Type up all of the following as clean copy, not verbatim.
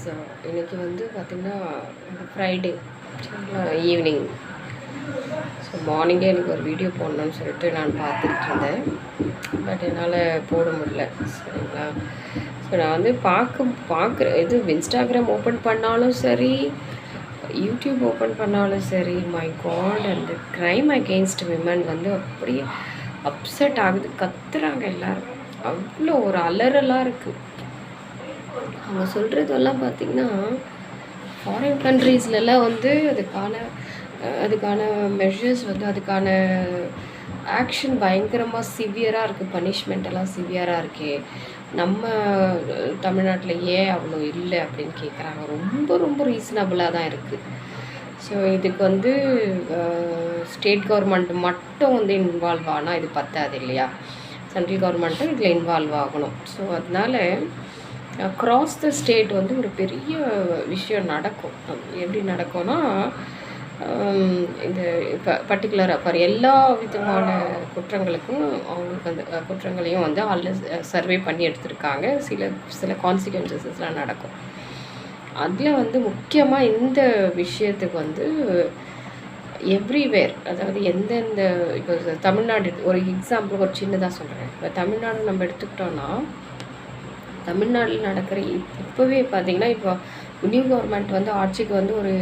So இன்றைக்கி வந்து பார்த்திங்கன்னா ஃப்ரைடே ஈவினிங். ஸோ மார்னிங்கே எனக்கு ஒரு வீடியோ போடணும்னு சொல்லிட்டு நான் பார்த்துட்டு இருந்தேன். பட் என்னால் போட முடியல. சரிங்களா? ஸோ நான் வந்து பார்க்குற இது இன்ஸ்டாகிராம் ஓப்பன் பண்ணாலும் சரி, யூடியூப் ஓப்பன் பண்ணாலும் சரி, மை காட், அந்த க்ரைம் அகெயின்ஸ்ட் விமன் வந்து அப்படியே அப்செட் ஆகுது. கத்துறாங்க எல்லோரும். அவ்வளோ ஒரு அலறலாக இருக்குது. அவங்க சொல்கிறதெல்லாம் பார்த்திங்கன்னா ஃபாரின் கண்ட்ரீஸ்லலாம் வந்து அதுக்கான மெஷர்ஸ் வந்து அதுக்கான ஆக்ஷன் பயங்கரமாக சிவியராக இருக்குது. பனிஷ்மெண்ட் எல்லாம் சிவியராக இருக்கே, நம்ம தமிழ்நாட்டில் ஏன் அவ்வளோ இல்லை அப்படின்னு கேட்குறாங்க. ரொம்ப ரொம்ப ரீசனபிளாக தான் இருக்குது. ஸோ இதுக்கு வந்து ஸ்டேட் கவர்மெண்ட் மட்டும் வந்து இன்வால்வ் ஆனால் இது பத்தாது இல்லையா? சென்ட்ரல் கவர்மெண்ட்டும் இதில் இன்வால்வ் ஆகணும். ஸோ அதனால் அக்ராஸ் த ஸ்டேட் வந்து ஒரு பெரிய விஷயம் நடக்கும். எப்படி நடக்கும்னா, இந்த இப்போ பர்டிகுலராக ஃபார் எல்லா விதமான குற்றங்களுக்கும் அவங்களுக்கு அந்த குற்றங்களையும் வந்து சர்வே பண்ணி எடுத்திருக்காங்க. சில கான்சிக்வன்சஸ்லாம் நடக்கும். அதில் வந்து முக்கியமாக இந்த விஷயத்துக்கு வந்து எவ்ரிவேர், அதாவது எந்தெந்த இப்போ தமிழ்நாடு ஒரு எக்ஸாம்பிள் ஒரு சின்னதாக சொல்கிறேன். இப்போ தமிழ்நாடு நம்ம எடுத்துக்கிட்டோன்னா, தமிழ்நாட்டில் நடக்கிற இப்போவே பார்த்திங்கன்னா, இப்போ நியூ கவர்மெண்ட் வந்து ஆட்சிக்கு வந்து ஒரு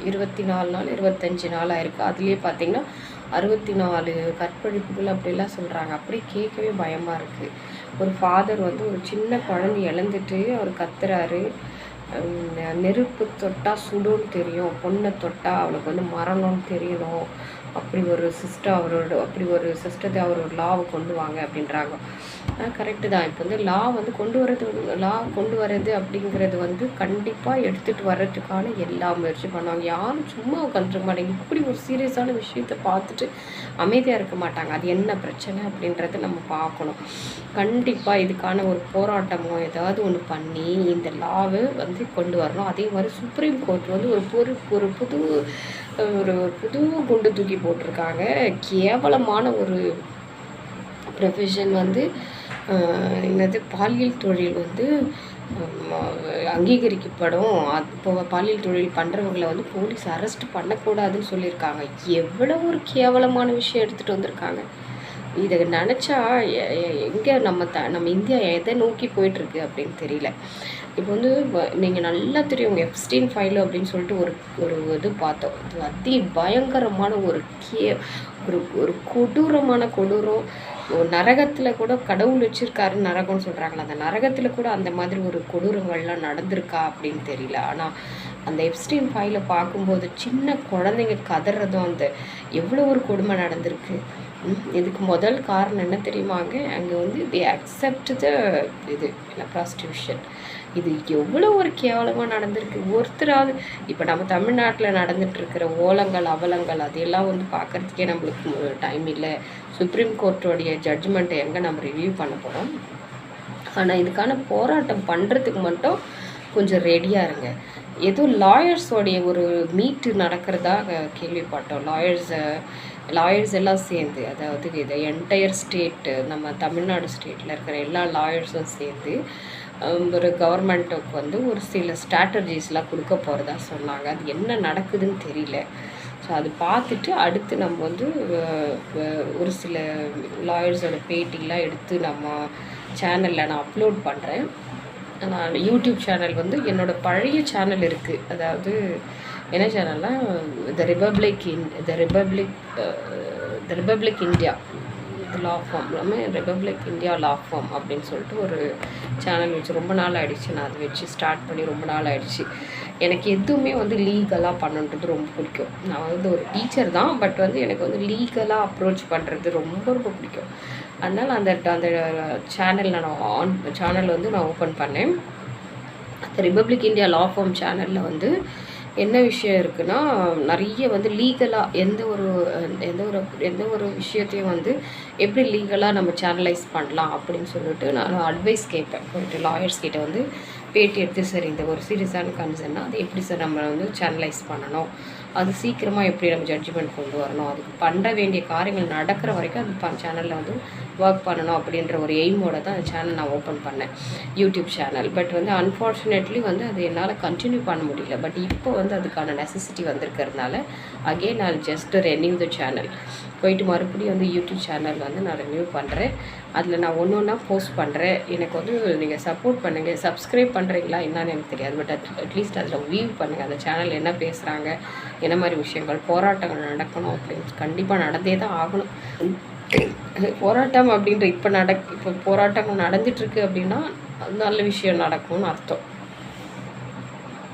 24 நாள் 25 நாள் ஆயிருக்கு. அதுலேயே பார்த்திங்கன்னா 64 கற்பழிப்புகள் அப்படிலாம் சொல்கிறாங்க. அப்படியே கேட்கவே பயமாக இருக்குது. ஒரு ஃபாதர் வந்து ஒரு சின்ன குழந்தை இழந்துட்டு அவர் கத்துறாரு, நெருப்பு தொட்டால் சுடுன்னு தெரியும், பொண்ணை தொட்டால் அவளுக்கு வந்து மரணம்னு தெரியணும், அப்படி ஒரு சிஸ்டத்தை அவரோட லாவை கொண்டு வாங்க அப்படின்றாங்க. கரெக்டு தான். இப்போ வந்து லா கொண்டு வர்றது அப்படிங்கிறது வந்து கண்டிப்பாக எடுத்துகிட்டு வர்றதுக்கான எல்லா முயற்சி பண்ணுவாங்க. யாரும் சும்மா உட்காந்துருக்க மாட்டாங்க. இப்படி ஒரு சீரியஸான விஷயத்தை பார்த்துட்டு அமைதியாக இருக்க மாட்டாங்க. அது என்ன பிரச்சனை அப்படின்றத நம்ம பார்க்கணும். கண்டிப்பாக இதுக்கான ஒரு போராட்டமோ ஏதாவது ஒன்று பண்ணி இந்த லாவை வந்து கொண்டு வரணும். அதே மாதிரி சுப்ரீம் கோர்ட் வந்து ஒரு புது குண்டு தூக்கி போட்டிருக்காங்க. கேவலமான ஒரு ப்ரொஃபஷன் வந்து என்னது பாலியல் தொழில் வந்து அங்கீகரிக்கப்படும். இப்போ பாலியல் தொழில் பண்ணுறவங்களை வந்து போலீஸ் அரெஸ்ட் பண்ணக்கூடாதுன்னு சொல்லியிருக்காங்க. எவ்வளோ ஒரு கேவலமான விஷயம் எடுத்துகிட்டு வந்திருக்காங்க. இதை நினச்சா எங்கே நம்ம இந்தியா எதை நோக்கி போயிட்டுருக்கு அப்படின்னு தெரியல. இப்போ வந்து நீங்கள் நல்லா தெரியும், எப்ஸ்டீன் ஃபைல் அப்படின்னு சொல்லிட்டு ஒரு இது பார்த்தோம். அது அதி பயங்கரமான ஒரு கொடூரம். நரகத்தில் கூட கடவுள் வச்சுருக்காரு நரகம்னு சொல்கிறாங்களா, அந்த நரகத்தில் கூட அந்த மாதிரி ஒரு கொடூரங்கள்லாம் நடந்திருக்கா அப்படின்னு தெரியல. ஆனால் அந்த எப்ஸ்டீன் ஃபைலை பார்க்கும்போது சின்ன குழந்தைங்க கதறதும் அந்த எவ்வளோ ஒரு கொடுமை நடந்திருக்கு. இதுக்கு முதல் காரணம் என்ன தெரியுமாங்க? அங்கே வந்து தி அக்செப்ட் இது ப்ராஸ்டியூஷன். இது எவ்வளோ ஒரு கேவலமாக நடந்திருக்கு. ஒருத்தராவது இப்போ நம்ம தமிழ்நாட்டில் நடந்துகிட்ருக்கிற ஓலங்கள் அவலங்கள் அதையெல்லாம் வந்து பார்க்குறதுக்கே நம்மளுக்கு டைம் இல்லை. சுப்ரீம் கோர்ட்டோடைய ஜட்ஜ்மெண்ட்டை எங்கே நம்ம ரிவ்யூ பண்ண போகிறோம்? ஆனால் இதுக்கான போராட்டம் பண்ணுறதுக்கு மட்டும் கொஞ்சம் ரெடியாக இருங்க. ஏதோ லாயர்ஸோடைய ஒரு மீட்டு நடக்கிறதா கேள்விப்பட்டோம். லாயர்ஸ் எல்லாம் சேர்ந்து, அதாவது இது என்டையர் ஸ்டேட்டு, நம்ம தமிழ்நாடு ஸ்டேட்டில் இருக்கிற எல்லா லாயர்ஸும் சேர்ந்து ஒரு கவர்மெண்ட்டுக்கு வந்து ஒரு சில ஸ்ட்ராட்டஜிஸ்லாம் கொடுக்க போகிறதா சொன்னாங்க. அது என்ன நடக்குதுன்னு தெரியல. ஸோ அது பார்த்துட்டு அடுத்து நம்ம வந்து ஒரு சில லாயர்ஸோட பேட்டிலாம் எடுத்து நம்ம சேனலில் நான் அப்லோட் பண்ணுறேன். நான் யூடியூப் சேனல் வந்து என்னோடய பழைய சேனல் இருக்குது. அதாவது என்ன சேனல்னால் the Republic India law firm, இல்லாமல் ரிபப்ளிக் இந்தியா லா ஃபார்ம் அப்படின்னு சொல்லிட்டு ஒரு சேனல் வச்சு ரொம்ப நாள் ஆகிடுச்சு. நான் அதை வச்சு ஸ்டார்ட் பண்ணி ரொம்ப நாள் ஆகிடுச்சு. எனக்கு எதுவுமே வந்து லீகலாக பண்ணணுன்றது ரொம்ப பிடிக்கும். நான் வந்து ஒரு டீச்சர் தான், பட் வந்து எனக்கு வந்து லீகலாக அப்ரோச் பண்ணுறது ரொம்ப ரொம்ப பிடிக்கும். அதனால் அந்த சேனல் வந்து நான் ஓப்பன் பண்ணேன். அந்த ரிபப்ளிக் இந்தியா லா ஃபார்ம் சேனலில் வந்து என்ன விஷயம் இருக்குன்னா, நிறைய வந்து லீகலாக எந்த ஒரு விஷயத்தையும் வந்து எப்படி லீகலாக நம்ம சேனலைஸ் பண்ணலாம் அப்படின்னு சொல்லிட்டு நான் அட்வைஸ் கேட்பேன். போயிட்டு லாயர்ஸ் கிட்ட வந்து பேட்டி எடுத்து, சரி இந்த ஒரு சீரியஸான கன்சர்ன்னா அது எப்படி சார் நம்ம வந்து சேனலைஸ் பண்ணணும் அது சீக்கிரமாக எப்படி நம்ம ஜட்ஜ்மெண்ட் கொண்டு வரணும், அதுக்கு பண்ண வேண்டிய காரியங்கள் நடக்கிற வரைக்கும் அது சேனலில் வந்து ஒர்க் பண்ணணும் அப்படின்ற ஒரு எய்மோட தான் அந்த சேனல் நான் ஓப்பன் பண்ணேன், யூடியூப் சேனல். பட் வந்து அன்ஃபார்ச்சுனேட்லி வந்து அது என்னால் கண்டினியூ பண்ண முடியல. பட் இப்போ வந்து அதுக்கான நெசசிட்டி வந்திருக்கிறதுனால அகெயின் நான் ஜஸ்ட் ரெனியூ த சேனல் போயிட்டு மறுபடியும் வந்து யூடியூப் சேனல் வந்து நான் ரெனியூ பண்ணுறேன். அதில் நான் ஒன்று ஒன்றா போஸ்ட் பண்ணுறேன். எனக்கு வந்து நீங்கள் சப்போர்ட் பண்ணுங்கள். சப்ஸ்கிரைப் பண்ணுறீங்களா என்னன்னு எனக்கு தெரியாது, பட் அட்லீஸ்ட் அதில் வியூ பண்ணுங்கள். அந்த சேனல் என்ன பேசுகிறாங்க, என்ன மாதிரி விஷயங்கள், போராட்டங்கள் நடக்கணும் அப்படின்னு கண்டிப்பாக நடந்தே தான் ஆகணும். போராட்டம் அப்படின்ற இப்போ போராட்டங்கள் நடந்துகிட்ருக்கு அப்படின்னா நல்ல விஷயம் நடக்கும்னு அர்த்தம்.